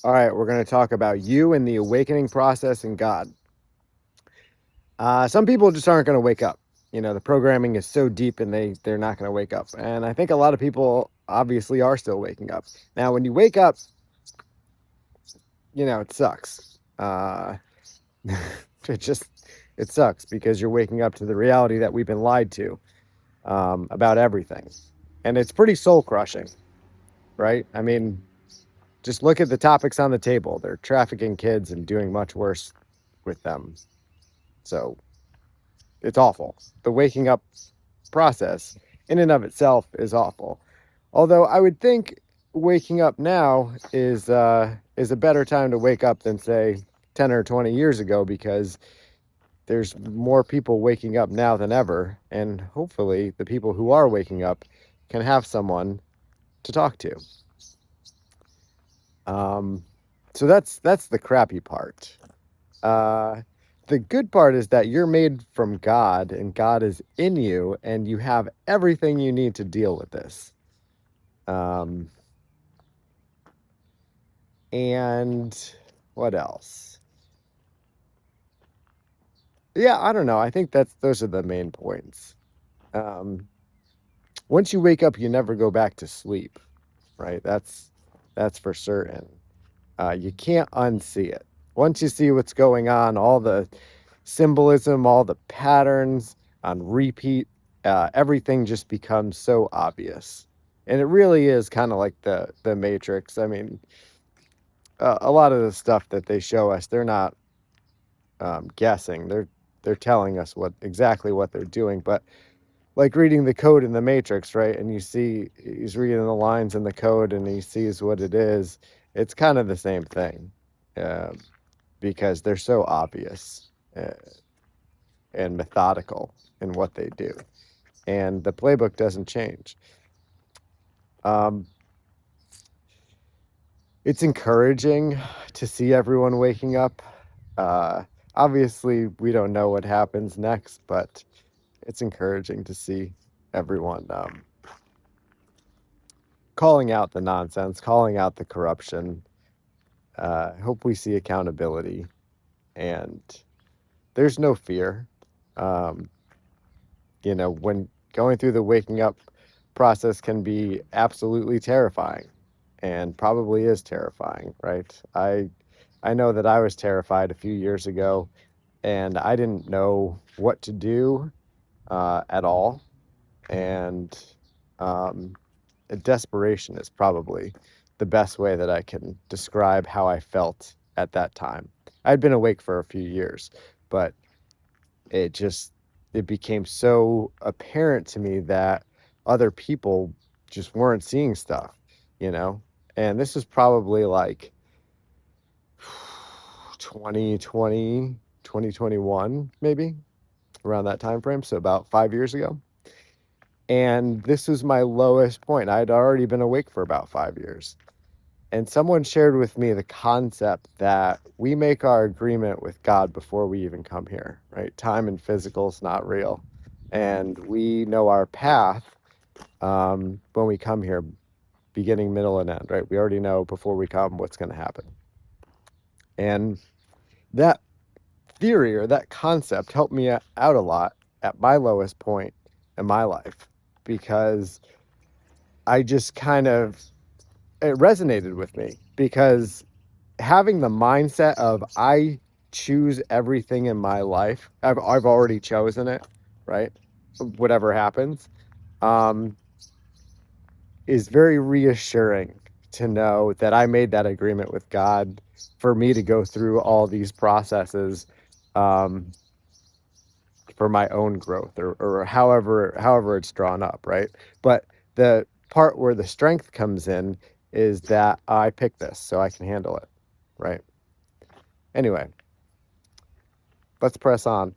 All right, we're going to talk about you and the awakening process and God. Some people just aren't going to wake up. The programming is so deep and they're not going to wake up. And I think a lot of people obviously are still waking up. Now, when you wake up, it sucks. It just it sucks because you're waking up to the reality that we've been lied to about everything. And it's pretty soul crushing, right? I mean, just look at the topics on the table. They're trafficking kids and doing much worse with them. So it's awful. The waking up process in and of itself is awful. Although I would think waking up now is a better time to wake up than say 10 or 20 years ago, because there's more people waking up now than ever, and hopefully the people who are waking up can have someone to talk to. Um, so that's the crappy part. Uh, the good part is that you're made from God and God is in you and you have everything you need to deal with this. Um, and what else? Yeah, I don't know. I think those are the main points. Um, Once you wake up, you never go back to sleep, right? That's for certain. You can't unsee it. Once you see what's going on, all the symbolism, all the patterns on repeat, everything just becomes so obvious. And it really is kind of like the Matrix. I mean, a lot of the stuff that they show us, they're not guessing. They're telling us exactly what they're doing. But like reading the code in the Matrix, right? And you see he's reading the lines in the code and he sees what it is. It's kind of the same thing, uh, because they're so obvious and methodical in what they do, and the playbook doesn't change. Um, it's encouraging to see everyone waking up. Uh, Obviously, we don't know what happens next, but it's encouraging to see everyone calling out the nonsense, calling out the corruption. Hope we see accountability, and there's no fear. Um, when going through the waking up process can be absolutely terrifying, and probably is terrifying, right? I know that I was terrified a few years ago, and I didn't know what to do at all, and um, desperation is probably the best way that I can describe how I felt at that time. I'd been awake for a few years, but it just it became so apparent to me that other people just weren't seeing stuff, you know? And this was probably like 2020, 2021, maybe around that time frame, so about 5 years ago. And this was my lowest point. I'd already been awake for about 5 years. And someone shared with me the concept that we make our agreement with God before we even come here, right? Time and physical is not real. And we know our path when we come here, beginning, middle, and end, right? We already know before we come what's going to happen. And that theory or that concept helped me out a lot at my lowest point in my life, because I just kind of, it resonated with me, because having the mindset of I choose everything in my life. I've already chosen it, right? Whatever happens, um, is very reassuring to know that I made that agreement with God for me to go through all these processes, um, for my own growth, or however it's drawn up, right? But the part where the strength comes in is that I picked this so I can handle it, right? Anyway, let's press on.